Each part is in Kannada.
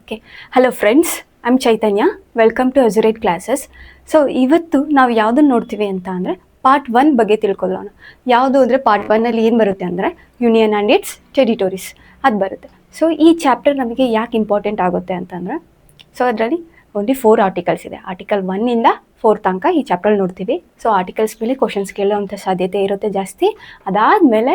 Okay, hello friends, I am Chaitanya. Welcome to ಅಜುರೇಟ್ ಕ್ಲಾಸಸ್. ಸೊ ಇವತ್ತು ನಾವು ಯಾವುದನ್ನು ನೋಡ್ತೀವಿ ಅಂತ ಅಂದರೆ ಪಾರ್ಟ್ 1 ಬಗ್ಗೆ ತಿಳ್ಕೊಳ್ಳೋಣ. ಯಾವುದು ಅಂದರೆ ಪಾರ್ಟ್ 1ಅಲ್ಲಿ ಏನು ಬರುತ್ತೆ ಅಂದರೆ ಯೂನಿಯನ್ ಆ್ಯಂಡ್ ಇಟ್ಸ್ ಟೆರಿಟೋರೀಸ್ ಅದು ಬರುತ್ತೆ. ಸೊ ಈ ಚಾಪ್ಟರ್ ನಮಗೆ ಯಾಕೆ ಇಂಪಾರ್ಟೆಂಟ್ ಆಗುತ್ತೆ ಅಂತಂದರೆ, ಸೊ ಅದರಲ್ಲಿ ಓನ್ಲಿ 4 ಆರ್ಟಿಕಲ್ಸ್ ಇದೆ. ಆರ್ಟಿಕಲ್ 1ಇಂದ 4 ತನಕ ಈ ಚಾಪ್ಟರ್ ನೋಡ್ತೀವಿ. ಸೊ ಆರ್ಟಿಕಲ್ಸ್ ಮೇಲೆ ಕ್ವಶನ್ಸ್ ಕೇಳೋವಂಥ ಸಾಧ್ಯತೆ ಇರುತ್ತೆ ಜಾಸ್ತಿ. ಅದಾದಮೇಲೆ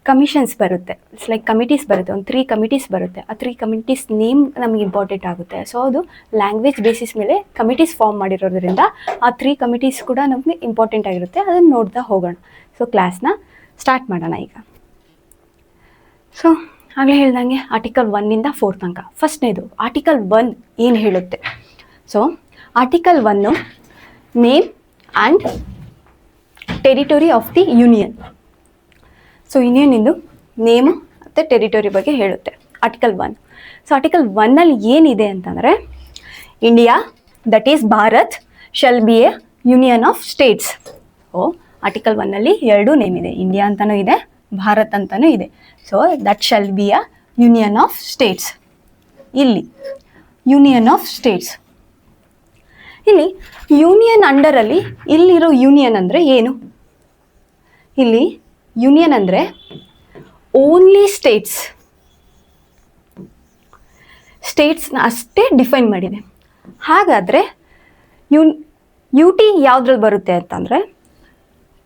ಕಮಿಷನ್ಸ್ ಬರುತ್ತೆ, ಇಟ್ಸ್ ಲೈಕ್ ಕಮಿಟೀಸ್ ಬರುತ್ತೆ. ಒಂದು 3 ಕಮಿಟೀಸ್ ಬರುತ್ತೆ. ಆ 3 ಕಮಿಟೀಸ್ ನೇಮ್ ನಮಗೆ ಇಂಪಾರ್ಟೆಂಟ್ ಆಗುತ್ತೆ. ಸೊ ಅದು ಲ್ಯಾಂಗ್ವೇಜ್ ಬೇಸಿಸ್ ಮೇಲೆ ಕಮಿಟೀಸ್ ಫಾರ್ಮ್ ಮಾಡಿರೋದ್ರಿಂದ ಆ 3 ಕಮಿಟೀಸ್ ಕೂಡ ನಮಗೆ ಇಂಪಾರ್ಟೆಂಟ್ ಆಗಿರುತ್ತೆ. ಅದನ್ನು ನೋಡ್ತಾ ಹೋಗೋಣ. ಸೊ ಕ್ಲಾಸ್ನ ಸ್ಟಾರ್ಟ್ ಮಾಡೋಣ ಈಗ. ಸೊ ಆಗಲೇ ಹೇಳ್ದಂಗೆ ಆರ್ಟಿಕಲ್ 1ಇಂದ 4 ತನಕ. ಫಸ್ಟ್ನೇದು ಆರ್ಟಿಕಲ್ 1 ಏನು ಹೇಳುತ್ತೆ? So article 1 name and territory of the union. So ಯೂನಿಯನಿಂದು ನೇಮು ಮತ್ತು ಟೆರಿಟರಿ ಬಗ್ಗೆ ಹೇಳುತ್ತೆ ಆರ್ಟಿಕಲ್ 1. ಸೊ ಆರ್ಟಿಕಲ್ 1ಅಲ್ಲಿ ಏನಿದೆ ಅಂತಂದರೆ, India that is Bharat shall be a union of states. So article 1ಅಲ್ಲಿ 2 ನೇಮ್ ಇದೆ, ಇಂಡಿಯಾ ಅಂತಲೂ ಇದೆ, ಭಾರತ್ ಅಂತಲೂ ಇದೆ. So that shall be a union of states. ಇಲ್ಲಿ ಯೂನಿಯನ್ ಆಫ್ ಸ್ಟೇಟ್ಸ್, ಇಲ್ಲಿ ಯೂನಿಯನ್ ಅಂಡರಲ್ಲಿ ಇಲ್ಲಿರೋ ಯೂನಿಯನ್ ಅಂದರೆ ಏನು? ಇಲ್ಲಿ ಯೂನಿಯನ್ ಅಂದರೆ ಓನ್ಲಿ ಸ್ಟೇಟ್ಸ್ನ ಅಷ್ಟೇ ಡಿಫೈನ್ ಮಾಡಿದೆ. ಹಾಗಾದರೆ ಯು ಟಿ ಯಾವುದ್ರಲ್ಲಿ ಬರುತ್ತೆ ಅಂತಂದರೆ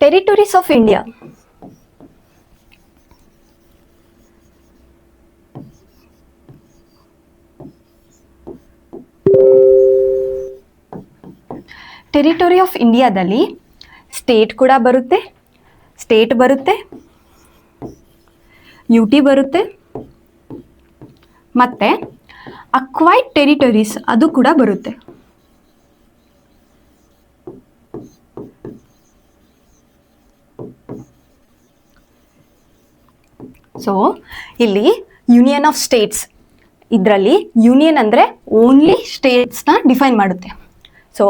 territories of India. Territory of ಇಂಡಿಯಾದಲ್ಲಿ ಸ್ಟೇಟ್ ಕೂಡ ಬರುತ್ತೆ, ಸ್ಟೇಟ್ ಬರುತ್ತೆ, ಯು ಟಿ ಬರುತ್ತೆ, ಮತ್ತು ಅಕ್ವೈರ್ಡ್ ಟೆರಿಟರೀಸ್ ಅದು ಕೂಡ ಬರುತ್ತೆ. ಸೊ ಇಲ್ಲಿ ಯೂನಿಯನ್ ಆಫ್ ಸ್ಟೇಟ್ಸ್, ಇದರಲ್ಲಿ ಯೂನಿಯನ್ ಅಂದರೆ ಓನ್ಲಿ ಸ್ಟೇಟ್ಸ್ನ ಡಿಫೈನ್ ಮಾಡುತ್ತೆ. ಸೊ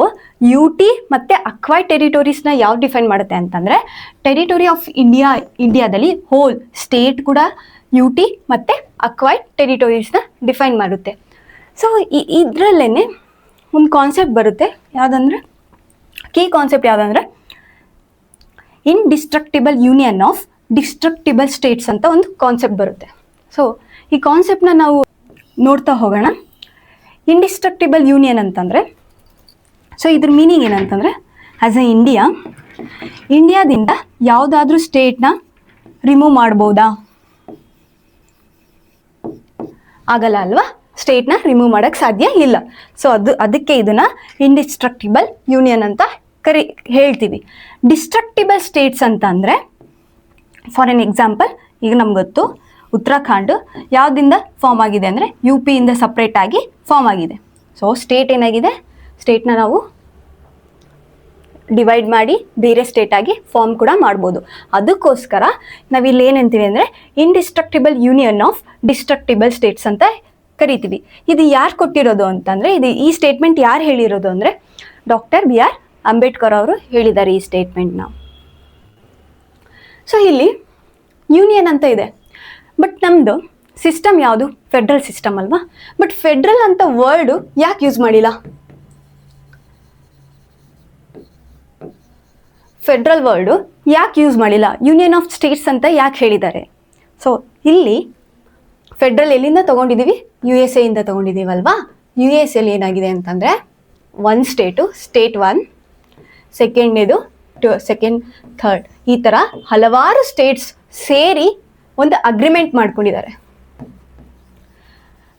ಯು ಟಿ ಮತ್ತು ಅಕ್ವೈರ್ಡ್ ಟೆರಿಟೋರೀಸ್ನ ಯಾವ್ದು ಡಿಫೈನ್ ಮಾಡುತ್ತೆ ಅಂತಂದರೆ, ಟೆರಿಟರಿ ಆಫ್ ಇಂಡಿಯಾದಲ್ಲಿ ಹೋಲ್ ಸ್ಟೇಟ್ ಕೂಡ ಯು ಟಿ ಮತ್ತು ಅಕ್ವೈರ್ಡ್ ಟೆರಿಟೋರೀಸ್ನ ಡಿಫೈನ್ ಮಾಡುತ್ತೆ. ಸೊ ಇದರಲ್ಲೇ ಒಂದು ಕಾನ್ಸೆಪ್ಟ್ ಬರುತ್ತೆ, ಯಾವುದಂದ್ರೆ ಕೀ ಕಾನ್ಸೆಪ್ಟ್ ಯಾವುದಂದ್ರೆ ಇನ್ಡಿಸ್ಟ್ರಕ್ಟಿಬಲ್ ಯೂನಿಯನ್ ಆಫ್ ಡಿಸ್ಟ್ರಕ್ಟಿಬಲ್ ಸ್ಟೇಟ್ಸ್ ಅಂತ ಒಂದು ಕಾನ್ಸೆಪ್ಟ್ ಬರುತ್ತೆ. ಸೊ ಈ ಕಾನ್ಸೆಪ್ಟ್ನ ನಾವು ನೋಡ್ತಾ ಹೋಗೋಣ. ಇನ್ಡಿಸ್ಟ್ರಕ್ಟಿಬಲ್ ಯೂನಿಯನ್ ಅಂತಂದರೆ, ಸೊ ಇದ್ರ ಮೀನಿಂಗ್ ಏನಂತಂದರೆ, ಆ್ಯಸ್ ಎ ಇಂಡಿಯಾದಿಂದ ಯಾವುದಾದ್ರೂ ಸ್ಟೇಟ್ನ ರಿಮೂವ್ ಮಾಡ್ಬೋದಾ? ಆಗಲ್ಲ ಅಲ್ವಾ, ಸ್ಟೇಟ್ನ ರಿಮೂವ್ ಮಾಡೋಕ್ಕೆ ಸಾಧ್ಯ ಇಲ್ಲ. ಸೊ ಅದಕ್ಕೆ ಇದನ್ನು ಇನ್ಡಿಸ್ಟ್ರಕ್ಟಿಬಲ್ ಯೂನಿಯನ್ ಅಂತ ಹೇಳ್ತೀವಿ. ಡಿಸ್ಟ್ರಕ್ಟಿಬಲ್ ಸ್ಟೇಟ್ಸ್ ಅಂತ ಅಂದರೆ, ಫಾರ್ ಎನ್ ಎಕ್ಸಾಂಪಲ್, ಈಗ ನಮ್ಗೆ ಗೊತ್ತು ಉತ್ತರಾಖಂಡ್ ಯಾವುದಿಂದ ಫಾರ್ಮ್ ಆಗಿದೆ ಅಂದರೆ ಯು ಪಿಯಿಂದ ಸಪ್ರೇಟಾಗಿ ಫಾರ್ಮ್ ಆಗಿದೆ. ಸೊ ಸ್ಟೇಟ್ ಏನಾಗಿದೆ, ಸ್ಟೇಟ್ನ ನಾವು ಡಿವೈಡ್ ಮಾಡಿ ಬೇರೆ ಸ್ಟೇಟಾಗಿ ಫಾರ್ಮ್ ಕೂಡ ಮಾಡ್ಬೋದು. ಅದಕ್ಕೋಸ್ಕರ ನಾವಿಲ್ಲಿ ಏನಂತೀವಿ ಅಂದರೆ ಇನ್ಡಿಸ್ಟ್ರಕ್ಟಿಬಲ್ ಯೂನಿಯನ್ ಆಫ್ ಡಿಸ್ಟ್ರಕ್ಟಿಬಲ್ ಸ್ಟೇಟ್ಸ್ ಅಂತ ಕರಿತೀವಿ. ಇದು ಯಾರು ಕೊಟ್ಟಿರೋದು ಅಂತಂದರೆ, ಈ ಸ್ಟೇಟ್ಮೆಂಟ್ ಯಾರು ಹೇಳಿರೋದು ಅಂದರೆ ಡಾಕ್ಟರ್ BR ಅಂಬೇಡ್ಕರ್ ಅವರು ಹೇಳಿದ್ದಾರೆ ಈ ಸ್ಟೇಟ್ಮೆಂಟ್ನ. ಸೊ ಇಲ್ಲಿ ಯೂನಿಯನ್ ಅಂತ ಇದೆ, ಬಟ್ ನಮ್ಮದು ಸಿಸ್ಟಮ್ ಯಾವುದು? ಫೆಡ್ರಲ್ ಸಿಸ್ಟಮ್ ಅಲ್ವಾ. ಬಟ್ ಫೆಡ್ರಲ್ ಅಂತ ವರ್ಡು ಯಾಕೆ ಯೂಸ್ ಮಾಡಿಲ್ಲ? ಫೆಡ್ರಲ್ ವರ್ಡು ಯಾಕೆ ಯೂಸ್ ಮಾಡಿಲ್ಲ? ಯೂನಿಯನ್ ಆಫ್ ಸ್ಟೇಟ್ಸ್ ಅಂತ ಯಾಕೆ ಹೇಳಿದ್ದಾರೆ? ಸೊ ಇಲ್ಲಿ ಫೆಡ್ರಲ್ ಎಲ್ಲಿಂದ ತೊಗೊಂಡಿದ್ದೀವಿ? USA ಇಂದ ತೊಗೊಂಡಿದ್ದೀವಲ್ವಾ. USA ಏನಾಗಿದೆ ಅಂತಂದರೆ 1 ಸ್ಟೇಟು, ಸ್ಟೇಟ್ 1, ಸೆಕೆಂಡ್ನೇದು 2, ಸೆಕೆಂಡ್, ಥರ್ಡ್, ಈ ಥರ ಹಲವಾರು ಸ್ಟೇಟ್ಸ್ ಸೇರಿ ಒಂದು ಅಗ್ರಿಮೆಂಟ್ ಮಾಡ್ಕೊಂಡಿದ್ದಾರೆ.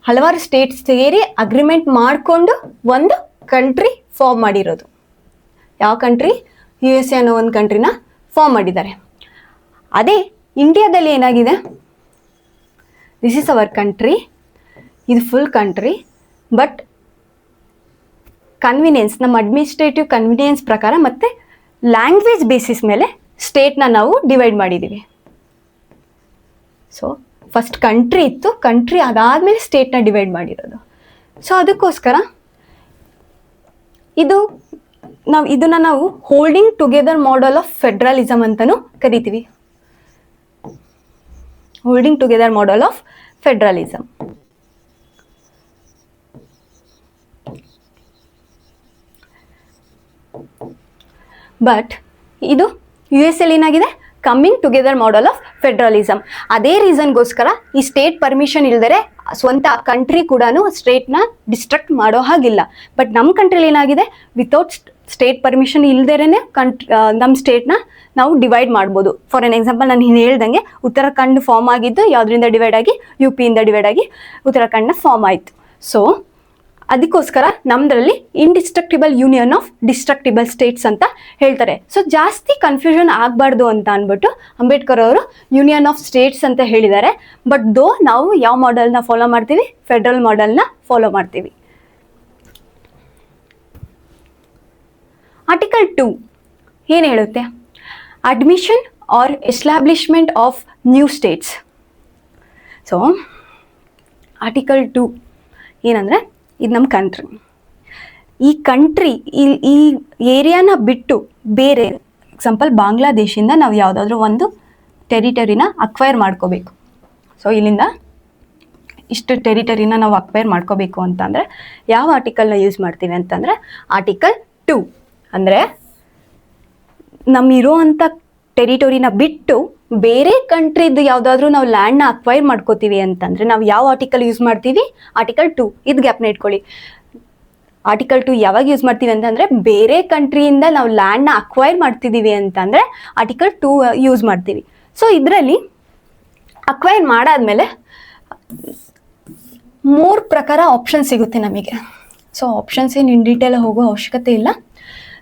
ಹಲವಾರು ಸ್ಟೇಟ್ಸ್ ಸೇರಿ ಅಗ್ರಿಮೆಂಟ್ ಮಾಡಿಕೊಂಡು ಒಂದು ಕಂಟ್ರಿ ಫಾರ್ಮ್ ಮಾಡಿರೋದು. ಯಾವ ಕಂಟ್ರಿ? USA ಅನ್ನೋ ಒಂದು ಕಂಟ್ರಿನ ಫಾರ್ಮ್ ಮಾಡಿದ್ದಾರೆ. ಅದೇ ಇಂಡಿಯಾದಲ್ಲಿ ಏನಾಗಿದೆ, ದಿಸ್ ಈಸ್ ಅವರ್ ಕಂಟ್ರಿ, ಇದು ಫುಲ್ ಕಂಟ್ರಿ, ಬಟ್ ಕನ್ವಿನಿಯನ್ಸ್, ನಮ್ಮ ಅಡ್ಮಿನಿಸ್ಟ್ರೇಟಿವ್ ಕನ್ವಿನಿಯನ್ಸ್ ಪ್ರಕಾರ ಮತ್ತು ಲ್ಯಾಂಗ್ವೇಜ್ ಬೇಸಿಸ್ ಮೇಲೆ ಸ್ಟೇಟ್ನ ನಾವು ಡಿವೈಡ್ ಮಾಡಿದ್ದೀವಿ. ಸೊ ಫಸ್ಟ್ ಕಂಟ್ರಿ ಇತ್ತು, ಕಂಟ್ರಿ ಅದಾದಮೇಲೆ ಸ್ಟೇಟ್ನ ಡಿವೈಡ್ ಮಾಡಿರೋದು. ಸೊ ಅದಕ್ಕೋಸ್ಕರ ಇದನ್ನು ನಾವು holding together model of federalism ಅಂತಲೂ ಕರಿತೀವಿ. holding together model of federalism. But ಇದು ಯು ಎಸ್ ಎಲ್ ಏನಾಗಿದೆ, coming together model of federalism. ಅದೇ ರೀಸನ್ಗೋಸ್ಕರ ಈ ಸ್ಟೇಟ್ ಪರ್ಮಿಷನ್ ಇಲ್ದರೆ ಸ್ವಂತ ಕಂಟ್ರಿ ಕೂಡ ಸ್ಟೇಟ್ನ ಡಿಸ್ಟ್ರಕ್ಟ್ ಮಾಡೋ ಹಾಗಿಲ್ಲ. ಬಟ್ ನಮ್ಮ ಕಂಟ್ರಿಲಿ ಏನಾಗಿದೆ, ವಿತೌಟ್ ಸ್ಟೇಟ್ ಪರ್ಮಿಷನ್ ಇಲ್ದೇನೆ ನಮ್ಮ ಸ್ಟೇಟ್ನ ನಾವು ಡಿವೈಡ್ ಮಾಡ್ಬೋದು. ಫಾರ್ ಎನ್ ಎಕ್ಸಾಂಪಲ್ ನಾನು ಹೇಳ್ದಂಗೆ ಉತ್ತರಾಖಂಡ್ ಫಾರ್ಮ್ ಆಗಿದ್ದು ಯಾವುದರಿಂದ ಡಿವೈಡ್ ಆಗಿ, ಯು ಪಿಯಿಂದ ಡಿವೈಡ್ ಆಗಿ ಉತ್ತರಾಖಂಡ್ನ ಫಾರ್ಮ್ ಆಯಿತು. ಸೊ ಅದಕ್ಕೋಸ್ಕರ ನಮ್ಮದ್ರಲ್ಲಿ ಇಂಡಿಸ್ಟ್ರಕ್ಟಿಬಲ್ ಯೂನಿಯನ್ ಆಫ್ ಡಿಸ್ಟ್ರಕ್ಟಿಬಲ್ ಸ್ಟೇಟ್ಸ್ ಅಂತ ಹೇಳ್ತಾರೆ. ಸೊ ಜಾಸ್ತಿ ಕನ್ಫ್ಯೂಷನ್ ಆಗಬಾರ್ದು ಅಂತ ಅಂದ್ಬಿಟ್ಟು ಅಂಬೇಡ್ಕರ್ ಅವರು ಯೂನಿಯನ್ ಆಫ್ ಸ್ಟೇಟ್ಸ್ ಅಂತ ಹೇಳಿದ್ದಾರೆ. ಬಟ್ ನಾವು ಯಾವ ಮಾಡೆಲ್ನ ಫಾಲೋ ಮಾಡ್ತೀವಿ, ಫೆಡ್ರಲ್ ಮಾಡೆಲ್ನ ಫಾಲೋ ಮಾಡ್ತೀವಿ. ಆರ್ಟಿಕಲ್ 2 ಏನು ಹೇಳುತ್ತೆ, admission or establishment of new states. So article 2 ಏನಂದರೆ, ಇದು ನಮ್ಮ ಕಂಟ್ರಿ. ಈ ಕಂಟ್ರಿ ಈ ಏರಿಯಾನ ಬಿಟ್ಟು ಬೇರೆ, ಎಕ್ಸಾಂಪಲ್ ಬಾಂಗ್ಲಾದೇಶಿಂದ ನಾವು ಯಾವುದಾದ್ರೂ ಒಂದು ಟೆರಿಟರಿನ ಅಕ್ವೈರ್ ಮಾಡ್ಕೋಬೇಕು. ಸೊ ಇಲ್ಲಿಂದ ಇಷ್ಟು ಟೆರಿಟರಿನ ನಾವು ಅಕ್ವೈರ್ ಮಾಡ್ಕೋಬೇಕು ಅಂತಂದರೆ ಯಾವ ಆರ್ಟಿಕಲ್ನ ಯೂಸ್ ಮಾಡ್ತೀವಿ ಅಂತಂದರೆ ಆರ್ಟಿಕಲ್ 2. ಅಂದರೆ ನಮ್ಮಿರೋ ಅಂಥ ಟೆರಿಟರಿನ ಬಿಟ್ಟು ಬೇರೆ ಕಂಟ್ರಿದು ಯಾವುದಾದ್ರೂ ನಾವು ಲ್ಯಾಂಡ್ನ ಅಕ್ವೈರ್ ಮಾಡ್ಕೋತೀವಿ ಅಂತಂದರೆ ನಾವು ಯಾವ ಆರ್ಟಿಕಲ್ ಯೂಸ್ ಮಾಡ್ತೀವಿ, ಆರ್ಟಿಕಲ್ 2. ಇದು ಗ್ಯಾಪ್ನ ಇಟ್ಕೊಳ್ಳಿ. ಆರ್ಟಿಕಲ್ 2 ಯಾವಾಗ ಯೂಸ್ ಮಾಡ್ತೀವಿ ಅಂತಂದರೆ ಬೇರೆ ಕಂಟ್ರಿಯಿಂದ ನಾವು ಲ್ಯಾಂಡ್ನ ಅಕ್ವೈರ್ ಮಾಡ್ತಿದ್ದೀವಿ ಅಂತಂದರೆ ಆರ್ಟಿಕಲ್ 2 ಯೂಸ್ ಮಾಡ್ತೀವಿ. ಸೊ ಇದರಲ್ಲಿ ಅಕ್ವೈರ್ ಮಾಡಾದ್ಮೇಲೆ 3 ಪ್ರಕಾರ ಆಪ್ಷನ್ ಸಿಗುತ್ತೆ ನಮಗೆ. ಸೊ ಆಪ್ಷನ್ಸ್ ಏನು ಇನ್ ಡೀಟೇಲ್ ಹೋಗೋ ಅವಶ್ಯಕತೆ ಇಲ್ಲ.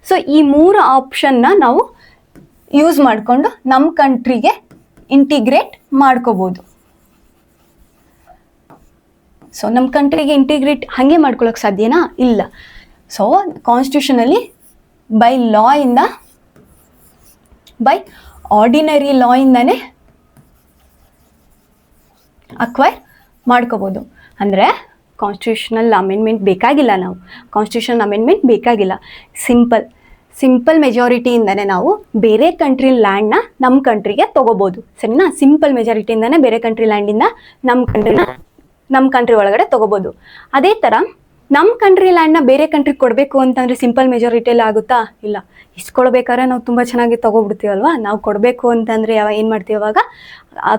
ಸೊ ಈ 3 ಆಪ್ಷನ್ನ ನಾವು ಯೂಸ್ ಮಾಡಿಕೊಂಡು ನಮ್ಮ ಕಂಟ್ರಿಗೆ ಇಂಟಿಗ್ರೇಟ್ ಮಾಡ್ಕೋಬೋದು. ಸೊ ನಮ್ಮ ಕಂಟ್ರಿಗೆ ಇಂಟಿಗ್ರೇಟ್ ಹಾಗೆ ಮಾಡ್ಕೊಳ್ಳೋಕೆ ಸಾಧ್ಯನಾ? ಇಲ್ಲ. ಸೊ ಕಾನ್ಸ್ಟಿಟ್ಯೂಷನಲ್ಲಿ ಬೈ ಆರ್ಡಿನರಿ ಲಾಯಿಂದನೇ ಅಕ್ವೈರ್ ಮಾಡ್ಕೋಬೋದು. ಅಂದರೆ ಕಾನ್ಸ್ಟಿಟ್ಯೂಷನಲ್ ಅಮೆಂಡ್ಮೆಂಟ್ ಬೇಕಾಗಿಲ್ಲ, ನಾವು ಕಾನ್ಸ್ಟಿಟ್ಯೂಷನಲ್ ಅಮೆಂಡ್ಮೆಂಟ್ ಬೇಕಾಗಿಲ್ಲ. ಸಿಂಪಲ್ ಮೆಜಾರಿಟಿಯಿಂದನೇ ನಾವು ಬೇರೆ ಕಂಟ್ರಿ ಲ್ಯಾಂಡ್ನ ನಮ್ಮ ಕಂಟ್ರಿಗೆ ತೊಗೋಬೋದು. ಸರಿನಾ? ಸಿಂಪಲ್ ಮೆಜಾರಿಟಿಯಿಂದನೇ ಬೇರೆ ಕಂಟ್ರಿ ಲ್ಯಾಂಡಿಂದ ನಮ್ಮ ಕಂಟ್ರಿ ಒಳಗಡೆ ತೊಗೋಬೋದು. ಅದೇ ಥರ ನಮ್ಮ ಕಂಟ್ರಿ ಲ್ಯಾಂಡ್ನ ಬೇರೆ ಕಂಟ್ರಿಗೆ ಕೊಡಬೇಕು ಅಂತಂದರೆ ಸಿಂಪಲ್ ಮೆಜಾರಿಟಿಯಲ್ಲಿ ಆಗುತ್ತಾ? ಇಲ್ಲ. ಇಸ್ಕೊಳ್ಬೇಕಾದ್ರೆ ನಾವು ತುಂಬ ಚೆನ್ನಾಗಿ ತೊಗೊಬಿಡ್ತೀವಲ್ವ. ನಾವು ಕೊಡಬೇಕು ಅಂತಂದರೆ ಏನು ಮಾಡ್ತೀವಿ ಅವಾಗ?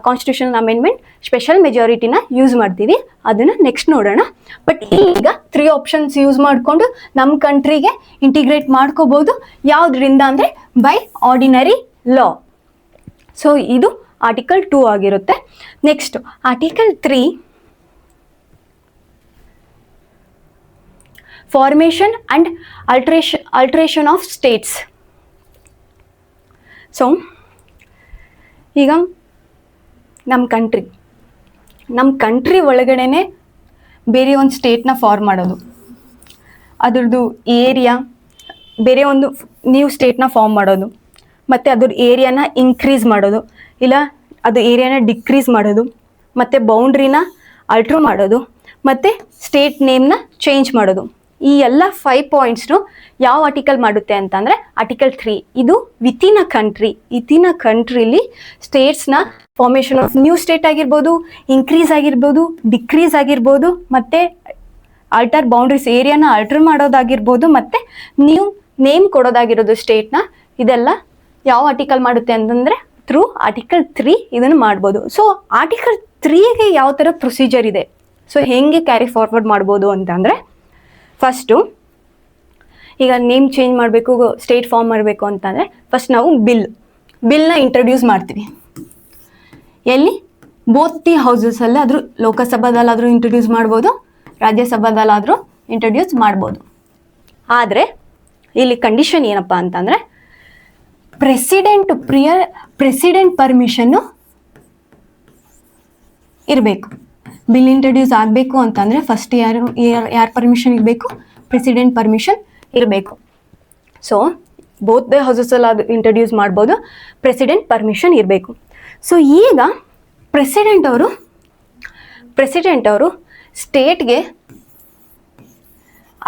ಕಾನ್ಸ್ಟಿಟ್ಯೂಷನಲ್ ಅಮೆಂಡ್ಮೆಂಟ್ ಸ್ಪೆಷಲ್ ಮೆಜಾರಿಟಿನ ಯೂಸ್ ಮಾಡ್ತೀವಿ. ಅದನ್ನು ನೆಕ್ಸ್ಟ್ ನೋಡೋಣ. ಬಟ್ ಈಗ 3 ಆಪ್ಷನ್ಸ್ ಯೂಸ್ ಮಾಡಿಕೊಂಡು ನಮ್ಮ ಕಂಟ್ರಿಗೆ ಇಂಟಿಗ್ರೇಟ್ ಮಾಡ್ಕೋಬೋದು. ಯಾವುದರಿಂದ ಅಂದರೆ ಬೈ ಆರ್ಡಿನರಿ ಲಾ. ಸೊ ಇದು ಆರ್ಟಿಕಲ್ 2 ಆಗಿರುತ್ತೆ. Next article 3 formation and adulteration of states. So ಈಗ ನಮ್ಮ ಕಂಟ್ರಿ ಒಳಗಡೆನೆ ಬೇರೆ ಒಂದು ಸ್ಟೇಟ್ನ ಫಾರ್ಮ್ ಮಾಡೋದು, ಅದ್ರದ್ದು ಏರಿಯಾ ಬೇರೆ ಒಂದು ನ್ಯೂ ಸ್ಟೇಟ್ನ ಫಾರ್ಮ್ ಮಾಡೋದು, ಮತ್ತು ಅದ್ರ ಏರಿಯಾನ ಇನ್ಕ್ರೀಸ್ ಮಾಡೋದು, ಇಲ್ಲ ಅದು ಏರಿಯಾನ ಡಿಕ್ರೀಸ್ ಮಾಡೋದು, ಮತ್ತು ಬೌಂಡ್ರಿನ ಅಲ್ಟ್ರ್ ಮಾಡೋದು, ಮತ್ತು ಸ್ಟೇಟ್ ನೇಮ್ನ ಚೇಂಜ್ ಮಾಡೋದು. ಈ ಎಲ್ಲ 5 ಪಾಯಿಂಟ್ಸ್ನು ಯಾವ ಆರ್ಟಿಕಲ್ ಮಾಡುತ್ತೆ ಅಂತಂದರೆ ಆರ್ಟಿಕಲ್ 3. ಇದು ವಿತಿನ್ ಅ ಕಂಟ್ರಿಲಿ ಸ್ಟೇಟ್ಸ್ನ ಫಾರ್ಮೇಷನ್ ಆಫ್ ನ್ಯೂ ಸ್ಟೇಟ್ ಆಗಿರ್ಬೋದು, ಇನ್ಕ್ರೀಸ್ ಆಗಿರ್ಬೋದು, ಡಿಕ್ರೀಸ್ ಆಗಿರ್ಬೋದು, ಮತ್ತು ಆಲ್ಟರ್ ಬೌಂಡ್ರೀಸ್ ಏರಿಯಾನ ಆಲ್ಟರ್ ಮಾಡೋದಾಗಿರ್ಬೋದು, ಮತ್ತು ನ್ಯೂ ನೇಮ್ ಕೊಡೋದಾಗಿರೋದು ಸ್ಟೇಟ್ನ. ಇದೆಲ್ಲ ಯಾವ ಆರ್ಟಿಕಲ್ ಮಾಡುತ್ತೆ ಅಂತಂದರೆ ಥ್ರೂ ಆರ್ಟಿಕಲ್ 3 ಇದನ್ನು ಮಾಡ್ಬೋದು. ಸೊ ಆರ್ಟಿಕಲ್ 3ಗೆ ಯಾವ ಥರ ಪ್ರೊಸೀಜರ್ ಇದೆ, ಸೊ ಹೇಗೆ ಕ್ಯಾರಿ ಫಾರ್ವರ್ಡ್ ಮಾಡ್ಬೋದು ಅಂತಂದರೆ, ಫಸ್ಟು ಈಗ ನೇಮ್ ಚೇಂಜ್ ಮಾಡಬೇಕು, ಸ್ಟೇಟ್ ಫಾರ್ಮ್ ಮಾಡಬೇಕು ಅಂತಂದರೆ ಫಸ್ಟ್ ನಾವು ಬಿಲ್ನ ಇಂಟ್ರಡ್ಯೂಸ್ ಮಾಡ್ತೀವಿ. ಎಲ್ಲಿ? ಬೋತ್ ದಿ ಹೌಸಸಲ್ಲಾದರೂ, ಲೋಕಸಭಾದಲ್ಲಾದರೂ ಇಂಟ್ರಡ್ಯೂಸ್ ಮಾಡ್ಬೋದು, ರಾಜ್ಯಸಭಾದಲ್ಲಾದರೂ ಇಂಟ್ರಡ್ಯೂಸ್ ಮಾಡ್ಬೋದು. ಆದರೆ ಇಲ್ಲಿ ಕಂಡೀಷನ್ ಏನಪ್ಪ ಅಂತಂದರೆ ಪ್ರೆಸಿಡೆಂಟ್ ಪರ್ಮಿಷನ್ನು ಇರಬೇಕು. ಬಿಲ್ ಇಂಟ್ರಡ್ಯೂಸ್ ಆಗಬೇಕು ಅಂತಂದರೆ ಫಸ್ಟ್ ಯಾರು ಪರ್ಮಿಷನ್ ಇರಬೇಕು? ಪ್ರೆಸಿಡೆಂಟ್ ಪರ್ಮಿಷನ್ ಇರಬೇಕು. ಸೊ ಬೋತ್ ದ ಹೌಸಸಲ್ಲಿ ಅದು ಇಂಟ್ರಡ್ಯೂಸ್ ಮಾಡ್ಬೋದು, ಪ್ರೆಸಿಡೆಂಟ್ ಪರ್ಮಿಷನ್ ಇರಬೇಕು. ಸೊ ಈಗ ಪ್ರೆಸಿಡೆಂಟ್ ಅವರು ಸ್ಟೇಟ್ಗೆ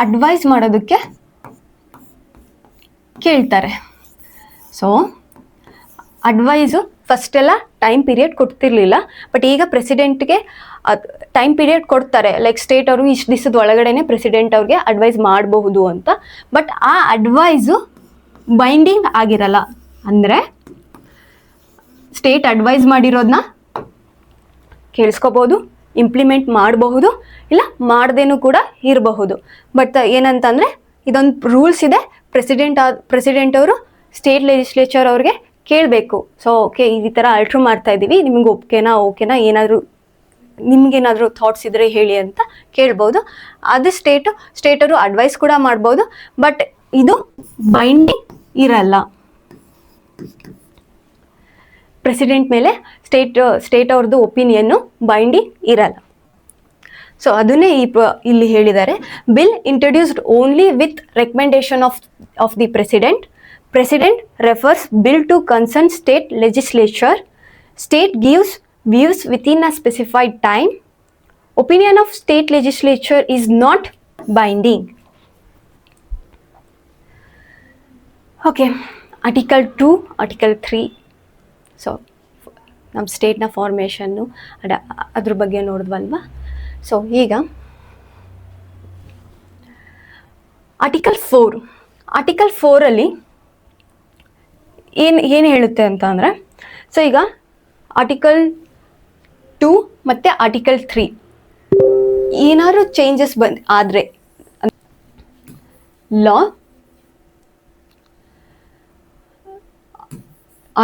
ಅಡ್ವೈಸ್ ಮಾಡೋದಕ್ಕೆ ಕೇಳ್ತಾರೆ. ಸೊ ಅಡ್ವೈಸು ಫಸ್ಟೆಲ್ಲ ಟೈಮ್ ಪೀರಿಯಡ್ ಕೊಡ್ತಿರ್ಲಿಲ್ಲ, ಬಟ್ ಈಗ ಪ್ರೆಸಿಡೆಂಟ್ಗೆ ಟೈಮ್ ಪೀರಿಯಡ್ ಕೊಡ್ತಾರೆ. ಲೈಕ್ ಸ್ಟೇಟ್ ಅವರು ಇಷ್ಟು ದಿವಸದ ಒಳಗಡೆನೆ ಪ್ರೆಸಿಡೆಂಟ್ ಅವ್ರಿಗೆ ಅಡ್ವೈಸ್ ಮಾಡಬಹುದು ಅಂತ. ಬಟ್ ಆ ಅಡ್ವೈಸು ಬೈಂಡಿಂಗ್ ಆಗಿರಲ್ಲ. ಅಂದರೆ ಸ್ಟೇಟ್ ಅಡ್ವೈಸ್ ಮಾಡಿರೋದನ್ನ ಕೇಳಿಸ್ಕೋಬೋದು, ಇಂಪ್ಲಿಮೆಂಟ್ ಮಾಡಬಹುದು, ಇಲ್ಲ ಮಾಡದೇನೂ ಕೂಡ ಇರಬಹುದು. ಬಟ್ ಏನಂತಂದರೆ ಇದೊಂದು ರೂಲ್ಸ್ ಇದೆ, ಪ್ರೆಸಿಡೆಂಟ್ ಅವರು ಸ್ಟೇಟ್ ಲೆಜಿಸ್ಲೇಚರ್ ಅವ್ರಿಗೆ ಕೇಳಬೇಕು. ಸೊ ಓಕೆ ಈ ಥರ ಆಲ್ಟ್ರ್ ಮಾಡ್ತಾ ಇದ್ದೀವಿ, ನಿಮ್ಗೆ ಓಕೆನಾ ಏನಾದರೂ ನಿಮ್ಗೇನಾದರೂ ಥಾಟ್ಸ್ ಇದ್ದರೆ ಹೇಳಿ ಅಂತ ಕೇಳ್ಬೋದು. ಅದು ಸ್ಟೇಟರು ಅಡ್ವೈಸ್ ಕೂಡ ಮಾಡ್ಬೋದು, ಬಟ್ ಇದು ಬೈಂಡಿಂಗ್ ಇರಲ್ಲ. ಪ್ರೆಸಿಡೆಂಟ್ ಮೇಲೆ ಸ್ಟೇಟ್ ಅವ್ರದ್ದು ಒಪಿನಿಯನ್ನು ಬೈಂಡಿಂಗ್ ಇರಲ್ಲ. ಸೊ ಅದನ್ನೇ ಇಲ್ಲಿ ಹೇಳಿದ್ದಾರೆ. Bill introduced only with recommendation of the president refers bill to concern state legislature. State gives views within a specified time. Opinion of state legislature is not binding. Okay, Article 2, Article 3. So ನಮ್ಮ ಸ್ಟೇಟ್ನ ಫಾರ್ಮೇಷನ್ನು ಅದ್ರ ಬಗ್ಗೆ ನೋಡಿದ್ವಲ್ವಾ. ಸೊ ಈಗ ಆರ್ಟಿಕಲ್ 4 ಏನು ಹೇಳುತ್ತೆ ಅಂತ ಅಂದರೆ, ಸೊ ಈಗ ಆರ್ಟಿಕಲ್ 2 ಮತ್ತು ಆರ್ಟಿಕಲ್ 3 ಏನಾದ್ರು ಚೇಂಜಸ್ ಆದರೆ ಲಾ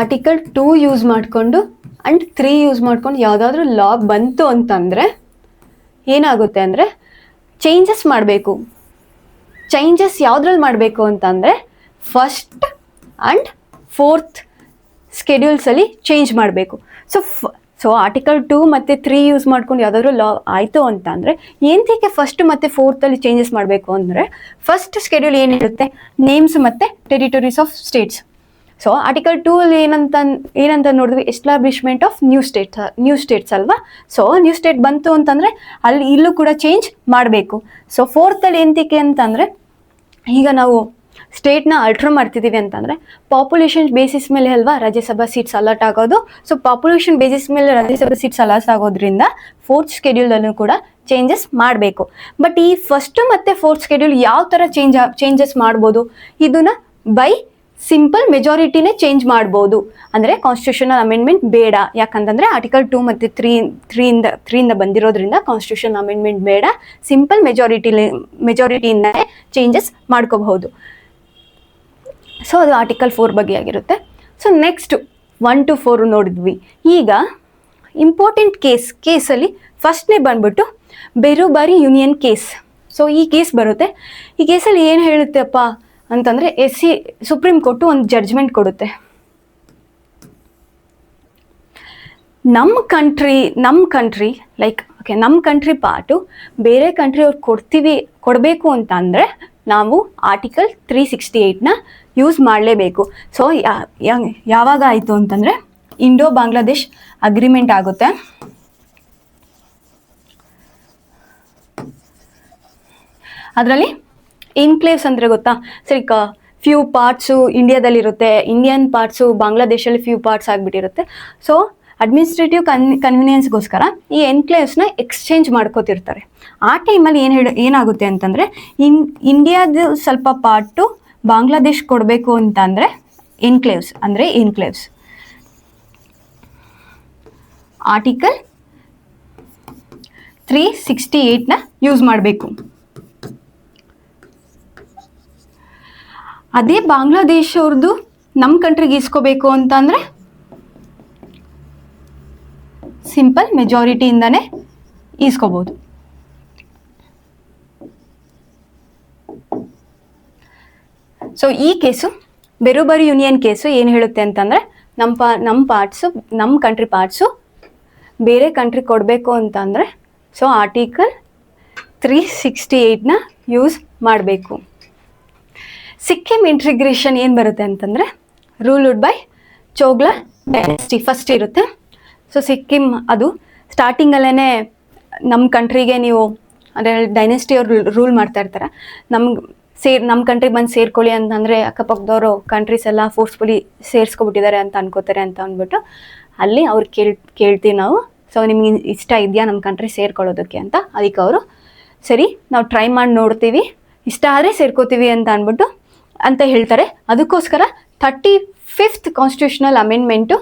ಆರ್ಟಿಕಲ್ 2 ಯೂಸ್ ಮಾಡಿಕೊಂಡು ಆ್ಯಂಡ್ 3 ಯೂಸ್ ಮಾಡ್ಕೊಂಡು ಯಾವುದಾದ್ರೂ ಲಾ ಬಂತು ಅಂತಂದರೆ ಏನಾಗುತ್ತೆ ಅಂದರೆ ಚೇಂಜಸ್ ಮಾಡಬೇಕು. ಚೇಂಜಸ್ ಯಾವುದ್ರಲ್ಲಿ ಮಾಡಬೇಕು ಅಂತಂದರೆ ಫಸ್ಟ್ ಆ್ಯಂಡ್ 4th ಸ್ಕೆಡ್ಯೂಲ್ಸಲ್ಲಿ ಚೇಂಜ್ ಮಾಡಬೇಕು. ಸೊ ಆರ್ಟಿಕಲ್ 2 ಮತ್ತು 3 ಯೂಸ್ ಮಾಡ್ಕೊಂಡು ಯಾವುದಾದ್ರೂ ಲಾ ಆಯಿತು ಅಂತ ಅಂದರೆ ಏನಕ್ಕೆ ಫಸ್ಟ್ ಮತ್ತು 4th ಚೇಂಜಸ್ ಮಾಡಬೇಕು ಅಂದರೆ, ಫಸ್ಟ್ ಸ್ಕೆಡ್ಯೂಲ್ ಏನು ಹೇಳುತ್ತೆ, ನೇಮ್ಸ್ ಮತ್ತು territories of states. So article 2 ಏನಂತ ನೋಡಿದ್ವಿ, ಎಸ್ಟಾಬ್ಲಿಷ್ಮೆಂಟ್ ಆಫ್ ನ್ಯೂ ಸ್ಟೇಟ್ಸ್ ಅಲ್ವಾ. ಸೊ ನ್ಯೂ ಸ್ಟೇಟ್ ಬಂತು ಅಂತಂದರೆ ಇಲ್ಲೂ ಕೂಡ ಚೇಂಜ್ ಮಾಡಬೇಕು. ಸೊ 4th ಏನಕ್ಕೆ ಅಂತಂದರೆ, ಈಗ ನಾವು ಸ್ಟೇಟ್ನ ಅಲ್ಟ್ರ್ ಮಾಡ್ತಿದ್ದೀವಿ ಅಂತಂದರೆ ಪಾಪ್ಯುಲೇಷನ್ ಬೇಸಿಸ್ ಮೇಲೆ ಅಲ್ವಾ ರಾಜ್ಯಸಭಾ ಸೀಟ್ಸ್ ಅಲಾಟ್ ಆಗೋದು. ಸೊ ಪಾಪ್ಯುಲೇಷನ್ ಬೇಸಿಸ್ ಮೇಲೆ ರಾಜ್ಯಸಭಾ ಸೀಟ್ಸ್ ಅಲಾಟ್ ಆಗೋದ್ರಿಂದ 4th ಸ್ಕೆಡ್ಯೂಲಲ್ಲೂ ಕೂಡ ಚೇಂಜಸ್ ಮಾಡಬೇಕು. ಬಟ್ ಈ ಫಸ್ಟ್ ಮತ್ತು 4th ಸ್ಕೆಡ್ಯೂಲ್ ಯಾವ ಥರ ಚೇಂಜಸ್ ಮಾಡ್ಬೋದು, ಇದನ್ನ ಬೈ ಸಿಂಪಲ್ ಮೆಜಾರಿಟಿನೇ ಚೇಂಜ್ ಮಾಡ್ಬೋದು. ಅಂದರೆ ಕಾನ್ಸ್ಟಿಟ್ಯೂಷನಲ್ ಅಮೆಂಡ್ಮೆಂಟ್ ಬೇಡ, ಯಾಕಂತಂದರೆ ಆರ್ಟಿಕಲ್ 2 ಮತ್ತು 3 ಬಂದಿರೋದ್ರಿಂದ ಕಾನ್ಸ್ಟಿಟ್ಯೂಷನ್ ಅಮೆಂಡ್ಮೆಂಟ್ ಬೇಡ, ಸಿಂಪಲ್ ಮೆಜಾರಿಟಿಯಿಂದಲೇ ಚೇಂಜಸ್ ಮಾಡ್ಕೋಬಹುದು. ಸೊ ಅದು ಆರ್ಟಿಕಲ್ 4 ಬಗ್ಗೆ ಆಗಿರುತ್ತೆ. ಸೊ ನೆಕ್ಸ್ಟ್ 1 to 4 ನೋಡಿದ್ವಿ. ಈಗ ಇಂಪಾರ್ಟೆಂಟ್ ಕೇಸಲ್ಲಿ ಫಸ್ಟ್ನೇ ಬಂದ್ಬಿಟ್ಟು ಬೇರುಬಾರಿ ಯೂನಿಯನ್ ಕೇಸ್. ಸೊ ಈ ಕೇಸ್ ಬರುತ್ತೆ. ಈ ಕೇಸಲ್ಲಿ ಏನು ಹೇಳುತ್ತೆಪ್ಪ ಅಂತಂದರೆ, ಸುಪ್ರೀಂ ಕೋರ್ಟು ಒಂದು ಜಡ್ಜ್ಮೆಂಟ್ ಕೊಡುತ್ತೆ. ನಮ್ಮ ಕಂಟ್ರಿ ಲೈಕ್ ನಮ್ಮ ಕಂಟ್ರಿ ಪಾರ್ಟು ಬೇರೆ ಕಂಟ್ರಿ ಅವ್ರು ಕೊಡಬೇಕು ಅಂತ ಅಂದರೆ ನಾವು ಆರ್ಟಿಕಲ್ 368ನ ಯೂಸ್ ಮಾಡಲೇಬೇಕು. ಸೊ ಯಾವಾಗ ಆಯಿತು ಅಂತಂದರೆ ಇಂಡೋ ಬಾಂಗ್ಲಾದೇಶ್ ಅಗ್ರಿಮೆಂಟ್ ಆಗುತ್ತೆ. ಅದರಲ್ಲಿ ಇನ್ಕ್ಲೇವ್ಸ್ ಅಂದರೆ ಗೊತ್ತಾ, ಸರಿ ಫ್ಯೂ ಪಾರ್ಟ್ಸು ಇಂಡಿಯಾದಲ್ಲಿರುತ್ತೆ, ಇಂಡಿಯನ್ ಪಾರ್ಟ್ಸು ಬಾಂಗ್ಲಾದೇಶಲ್ಲಿ ಫ್ಯೂ ಪಾರ್ಟ್ಸ್ ಆಗಿಬಿಟ್ಟಿರುತ್ತೆ. ಸೊ ಅಡ್ಮಿನಿಸ್ಟ್ರೇಟಿವ್ ಕನ್ವಿನಿಯನ್ಸ್ಗೋಸ್ಕರ ಈ ಎನ್ಕ್ಲೇವ್ಸ್ನ ಎಕ್ಸ್ಚೇಂಜ್ ಮಾಡ್ಕೋತಿರ್ತಾರೆ. ಆ ಟೈಮಲ್ಲಿ ಏನಾಗುತ್ತೆ ಅಂತಂದರೆ ಇಂಡಿಯಾದ ಸ್ವಲ್ಪ ಪಾರ್ಟು ಬಾಂಗ್ಲಾದೇಶ್ ಕೊಡಬೇಕು ಅಂತ ಅಂದರೆ ಎನ್ಕ್ಲೇವ್ಸ್ ಆರ್ಟಿಕಲ್ 368ನ ಯೂಸ್ ಮಾಡಬೇಕು. ಅದೇ ಬಾಂಗ್ಲಾದೇಶ ಅವ್ರದ್ದು ನಮ್ಮ ಕಂಟ್ರಿಗೆ ಇಸ್ಕೋಬೇಕು ಅಂತ ಅಂದರೆ ಸಿಂಪಲ್ ಮೆಜಾರಿಟಿಯಿಂದನೇ ಈಸ್ಕೋಬೋದು. ಸೊ ಈ ಕೇಸು ಬೇರುಬಾರಿ ಯೂನಿಯನ್ ಕೇಸು ಏನು ಹೇಳುತ್ತೆ ಅಂತಂದರೆ, ನಮ್ಮ ಕಂಟ್ರಿ ಪಾರ್ಟ್ಸು ಬೇರೆ ಕಂಟ್ರಿ ಕೊಡಬೇಕು ಅಂತಂದರೆ ಸೊ ಆರ್ಟಿಕಲ್ 368ನ ಯೂಸ್ ಮಾಡಬೇಕು. ಸಿಕ್ಕಿಂ ಇಂಟಿಗ್ರೇಷನ್ ಏನು ಬರುತ್ತೆ ಅಂತಂದರೆ, ruled by Chogla dynasty first ಇರುತ್ತೆ. ಸೊ ಸಿಕ್ಕಿಂ ಅದು ಸ್ಟಾರ್ಟಿಂಗಲ್ಲೇ ನಮ್ಮ ಕಂಟ್ರಿಗೆ ನೀವು ಅಂದರೆ ಡೈನೆಸ್ಟಿ ಅವ್ರು ರೂಲ್ ಮಾಡ್ತಾ ಇರ್ತಾರೆ, ನಮ್ಮ ಕಂಟ್ರಿಗೆ ಬಂದು ಸೇರ್ಕೊಳ್ಳಿ ಅಂತಂದರೆ ಅಕ್ಕಪಕ್ಕದವರು ಕಂಟ್ರೀಸ್ ಎಲ್ಲ ಫೋರ್ಸ್ಫುಲಿ ಸೇರಿಸ್ಕೊಬಿಟ್ಟಿದ್ದಾರೆ ಅಂತ ಅನ್ಕೋತಾರೆ ಅಂತ ಅಂದ್ಬಿಟ್ಟು ಅಲ್ಲಿ ಅವ್ರು ಕೇಳ್ತೀವಿ ನಾವು. ಸೊ ನಿಮ್ಗೆ ಇಷ್ಟ ಇದೆಯಾ ನಮ್ಮ ಕಂಟ್ರಿ ಸೇರ್ಕೊಳ್ಳೋದಕ್ಕೆ ಅಂತ. ಅದಕ್ಕೆ ಅವರು ಸರಿ ನಾವು ಟ್ರೈ ಮಾಡಿ ನೋಡ್ತೀವಿ, ಇಷ್ಟ ಆದರೆ ಸೇರ್ಕೋತೀವಿ ಅಂತ ಅಂದ್ಬಿಟ್ಟು ಅಂತ ಹೇಳ್ತಾರೆ. ಅದಕ್ಕೋಸ್ಕರ 35th constitutional amendment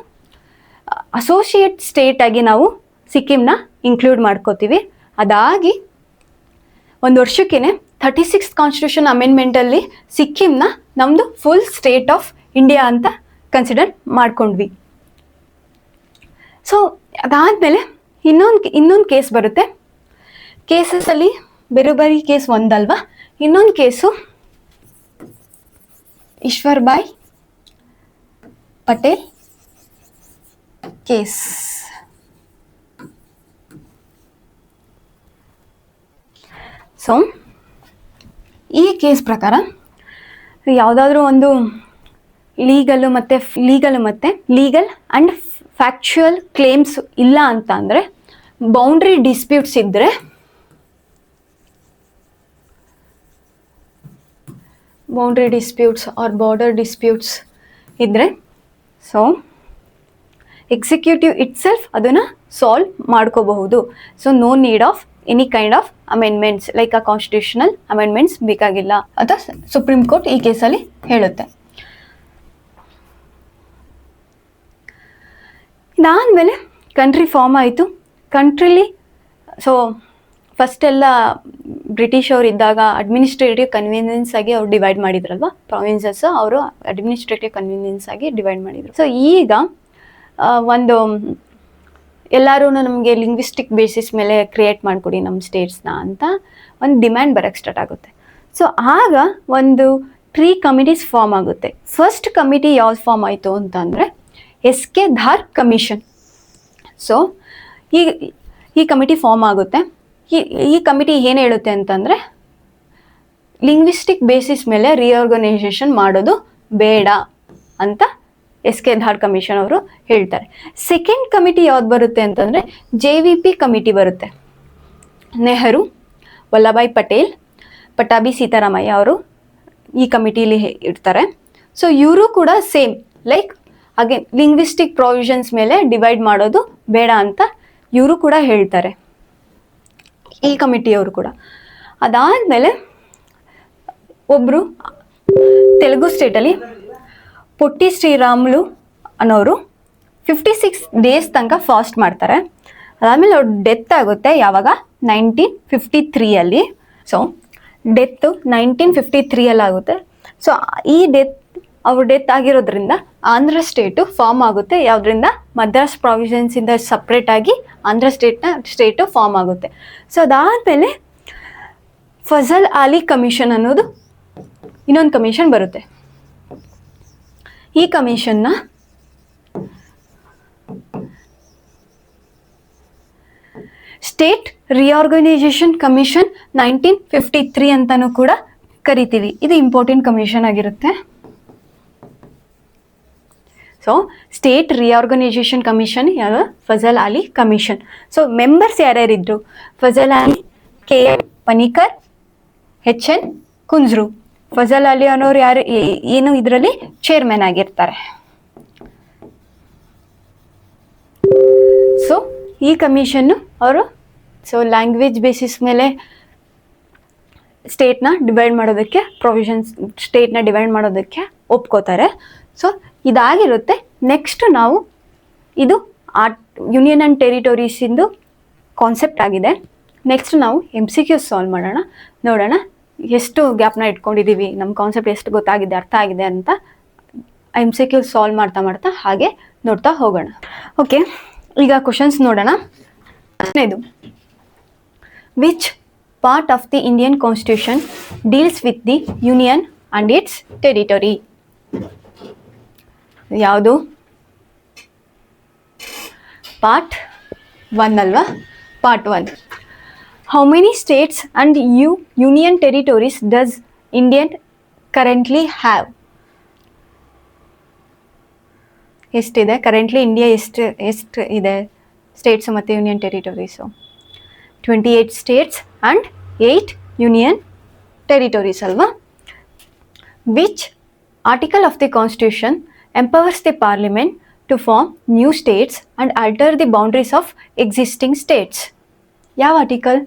associate state ಆಗಿ ನಾವು ಸಿಕ್ಕಿಂನ ಇನ್ಕ್ಲೂಡ್ ಮಾಡ್ಕೋತೀವಿ. ಅದಾಗಿ ಒಂದು ವರ್ಷಕ್ಕೇನೆ 36th ಕಾನ್ಸ್ಟಿಟ್ಯೂಷನ್ ಅಮೆಂಡ್ಮೆಂಟಲ್ಲಿ ಸಿಕ್ಕಿಂನ ನಮ್ಮದು ಫುಲ್ ಸ್ಟೇಟ್ ಆಫ್ ಇಂಡಿಯಾ ಅಂತ ಕನ್ಸಿಡರ್ ಮಾಡ್ಕೊಂಡ್ವಿ. ಸೊ ಅದಾದಮೇಲೆ ಇನ್ನೊಂದು ಕೇಸ್ ಬರುತ್ತೆ. ಕೇಸಸಲ್ಲಿ ಬೇರೆ ಕೇಸ್ ಒಂದಲ್ವಾ, ಇನ್ನೊಂದು case Ishwar Bhai Patel case. So ಈ ಕೇಸ್ ಪ್ರಕಾರ ಯಾವುದಾದ್ರೂ ಒಂದು ಲೀಗಲ್ ಆ್ಯಂಡ್ ಫ್ಯಾಕ್ಚುಯಲ್ ಕ್ಲೇಮ್ಸ್ ಇಲ್ಲ ಅಂತ ಅಂದರೆ, ಬೌಂಡ್ರಿ ಡಿಸ್ಪ್ಯೂಟ್ಸ್ ಇದ್ದರೆ ಆರ್ ಬಾರ್ಡರ್ ಡಿಸ್ಪ್ಯೂಟ್ಸ್ ಇದ್ದರೆ, ಸೊ ಎಕ್ಸಿಕ್ಯೂಟಿವ್ ಇಟ್ಸೆಲ್ಫ್ ಅದನ್ನು ಸಾಲ್ವ್ ಮಾಡ್ಕೋಬಹುದು. So no need of any kind of amendments like ಆ ಕಾನ್ಸ್ಟಿಟ್ಯೂಷನಲ್ ಅಮೆಂಡ್ಮೆಂಟ್ಸ್ ಬೇಕಾಗಿಲ್ಲ ಅಂತ ಸುಪ್ರೀಂ ಕೋರ್ಟ್ ಈ ಕೇಸಲ್ಲಿ ಹೇಳುತ್ತೆ. ಇದಾದಮೇಲೆ ಕಂಟ್ರಿ ಫಾರ್ಮ್ ಆಯಿತು. ಕಂಟ್ರಿಲಿ ಸೊ ಫಸ್ಟ್ ಎಲ್ಲ ಬ್ರಿಟಿಷ್ ಅವರು ಇದ್ದಾಗ ಅಡ್ಮಿನಿಸ್ಟ್ರೇಟಿವ್ ಕನ್ವೀನಿಯನ್ಸ್ ಆಗಿ ಅವ್ರು ಡಿವೈಡ್ ಮಾಡಿದ್ರಲ್ವ, ಪ್ರಾವಿನ್ಸಸ್ ಅವರು ಅಡ್ಮಿನಿಸ್ಟ್ರೇಟಿವ್ ಕನ್ವೀನಿಯನ್ಸ್ ಆಗಿ ಡಿವೈಡ್ ಮಾಡಿದರು. ಸೊ ಈಗ ಒಂದು ಎಲ್ಲರೂ ನಮಗೆ ಲಿಂಗ್ವಿಸ್ಟಿಕ್ ಬೇಸಿಸ್ ಮೇಲೆ ಕ್ರಿಯೇಟ್ ಮಾಡಿಕೊಡಿ ನಮ್ಮ ಸ್ಟೇಟ್ಸ್ನ ಅಂತ ಒಂದು ಡಿಮ್ಯಾಂಡ್ ಬರೋಕ್ಕೆ ಸ್ಟಾರ್ಟ್ ಆಗುತ್ತೆ. ಸೊ ಆಗ ಒಂದು 3 ಕಮಿಟೀಸ್ ಫಾರ್ಮ್ ಆಗುತ್ತೆ. ಫಸ್ಟ್ ಕಮಿಟಿ ಯಾವ್ದು ಫಾರ್ಮ್ ಆಯಿತು ಅಂತಂದರೆ SK ಧಾರ್ ಕಮಿಷನ್. ಸೊ ಈ ಕಮಿಟಿ ಫಾರ್ಮ್ ಆಗುತ್ತೆ. ಈ ಕಮಿಟಿ ಏನು ಹೇಳುತ್ತೆ ಅಂತಂದರೆ, ಲಿಂಗ್ವಿಸ್ಟಿಕ್ ಬೇಸಿಸ್ ಮೇಲೆ ರಿಆರ್ಗನೈಸೇಷನ್ ಮಾಡೋದು ಬೇಡ ಅಂತ SK ಧಾರ್ ಕಮಿಷನ್ ಅವರು ಹೇಳ್ತಾರೆ. ಸೆಕೆಂಡ್ ಕಮಿಟಿ ಯಾವ್ದು ಬರುತ್ತೆ ಅಂತಂದರೆ JVP ಕಮಿಟಿ ಬರುತ್ತೆ. ನೆಹರು, ವಲ್ಲಭಾಯ್ ಪಟೇಲ್, ಪಟ್ಟಾಭಿ ಸೀತಾರಾಮಯ್ಯ ಅವರು ಈ ಕಮಿಟಿಲಿ ಇರ್ತಾರೆ. ಸೊ ಇವರು ಕೂಡ same like again linguistic provisions ಮೇಲೆ ಡಿವೈಡ್ ಮಾಡೋದು ಬೇಡ ಅಂತ ಇವರು ಕೂಡ ಹೇಳ್ತಾರೆ, ಈ ಕಮಿಟಿಯವರು ಕೂಡ. ಅದಾದಮೇಲೆ ಒಬ್ಬರು ತೆಲುಗು ಸ್ಟೇಟಲ್ಲಿ ಪೊಟ್ಟಿ ಶ್ರೀರಾಮುಲು ಅನ್ನೋರು 56 ಡೇಸ್ ತನಕ ಫಾಸ್ಟ್ ಮಾಡ್ತಾರೆ. ಅದಾದಮೇಲೆ ಅವ್ರು ಡೆತ್ ಆಗುತ್ತೆ ಯಾವಾಗ 1953 ಸೊ ಡೆತ್ತು 1953 ಆಗುತ್ತೆ. ಸೊ ಈ ಅವ್ರ ಡೆತ್ ಆಗಿರೋದ್ರಿಂದ ಆಂಧ್ರ ಸ್ಟೇಟು ಫಾರ್ಮ್ ಆಗುತ್ತೆ. ಯಾವುದರಿಂದ? ಮದ್ರಾಸ್ ಪ್ರಾವಿಷನ್ಸಿಂದ ಸಪ್ರೇಟಾಗಿ ಆಂಧ್ರ ಸ್ಟೇಟು ಫಾರ್ಮ್ ಆಗುತ್ತೆ. ಸೊ ಅದಾದಮೇಲೆ ಫಜಲ್ ಅಲಿ ಕಮಿಷನ್ ಅನ್ನೋದು ಇನ್ನೊಂದು ಕಮಿಷನ್ ಬರುತ್ತೆ. ಈ ಕಮಿಷನ್ನ ಸ್ಟೇಟ್ ರಿಆರ್ಗನೈಸೇಷನ್ ಕಮಿಷನ್ 1953 ಅಂತಲೂ ಕೂಡ ಕರಿತೀವಿ. ಇದು ಇಂಪಾರ್ಟೆಂಟ್ ಕಮಿಷನ್ ಆಗಿರುತ್ತೆ. ಸೊ ಸ್ಟೇಟ್ ರಿಆರ್ಗನೈಸೇಷನ್ ಕಮಿಷನ್ ಯಾವುದು? Fazal Ali commission. So members ಯಾರ್ಯಾರಿದ್ರು? Fazal Ali, KM Panikkar, HN Kunzru. ಫಜಲ್ ಅಲಿ ಅನ್ನೋರು ಏನು ಇದರಲ್ಲಿ ಚೇರ್ಮನ್ ಆಗಿರ್ತಾರೆ. ಸೊ ಈ ಕಮಿಷನ್ನು ಅವರು ಲ್ಯಾಂಗ್ವೇಜ್ ಬೇಸಿಸ್ ಮೇಲೆ ಸ್ಟೇಟ್ನ ಡಿವೈಡ್ ಮಾಡೋದಕ್ಕೆ ಒಪ್ಕೋತಾರೆ. ಸೊ ಇದಾಗಿರುತ್ತೆ. ನೆಕ್ಸ್ಟ್ ನಾವು ಇದು ಯೂನಿಯನ್ ಆ್ಯಂಡ್ ಟೆರಿಟೋರೀಸಿಂದು ಕಾನ್ಸೆಪ್ಟ್ ಆಗಿದೆ. ನೆಕ್ಸ್ಟ್ ನಾವು MCQ ಸಾಲ್ವ್ ಮಾಡೋಣ, ನೋಡೋಣ ಎಷ್ಟು ಗ್ಯಾಪ್ನ ಇಟ್ಕೊಂಡಿದ್ದೀವಿ, ನಮ್ಮ ಕಾನ್ಸೆಪ್ಟ್ ಎಷ್ಟು ಗೊತ್ತಾಗಿದೆ, ಅರ್ಥ ಆಗಿದೆ ಅಂತ MCQ ಸಾಲ್ವ್ ಮಾಡ್ತಾ ಹಾಗೆ ನೋಡ್ತಾ ಹೋಗೋಣ. ಓಕೆ, ಈಗ ಕ್ವಶನ್ಸ್ ನೋಡೋಣ. ಇದು which part of the Indian constitution deals with the union and its territory? ಯಾವುದು? ಪಾರ್ಟ್ 1 ಅಲ್ವಾ? Part 1. How many states and union territories does Indian currently have? ಎಷ್ಟಿದೆ ಕರೆಂಟ್ಲಿ? ಇಂಡಿಯಾ ಎಷ್ಟು ಇದೆ ಸ್ಟೇಟ್ಸ್ ಮತ್ತು union territories? 28 states and 8 union territories ಅಲ್ವಾ? Which article of the constitution empowers the parliament to form new states and alter the boundaries of existing states? ಯಾವ ಆರ್ಟಿಕಲ್?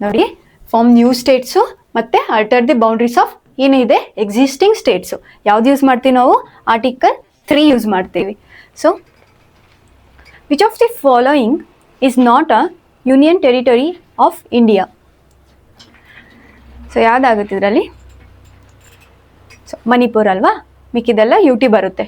ನೋಡಿ, ಫಾರ್ಮ್ ನ್ಯೂ ಸ್ಟೇಟ್ಸು ಮತ್ತು ಆಲ್ಟರ್ ದಿ ಬೌಂಡ್ರೀಸ್ ಆಫ್ ಏನಿದೆ ಎಕ್ಸಿಸ್ಟಿಂಗ್ ಸ್ಟೇಟ್ಸು. ಯಾವ್ದು ಯೂಸ್ ಮಾಡ್ತೀವಿ ನಾವು? ಆರ್ಟಿಕಲ್ 3 ಯೂಸ್ ಮಾಡ್ತೀವಿ. So which of the following is not a union territory of India? So ಯಾವುದಾಗುತ್ತೆ ಇದರಲ್ಲಿ? ಸೊ ಮಣಿಪುರ್ ಅಲ್ವಾ, ಮಿಕ್ಕಿದೆಲ್ಲ UT ಬರುತ್ತೆ.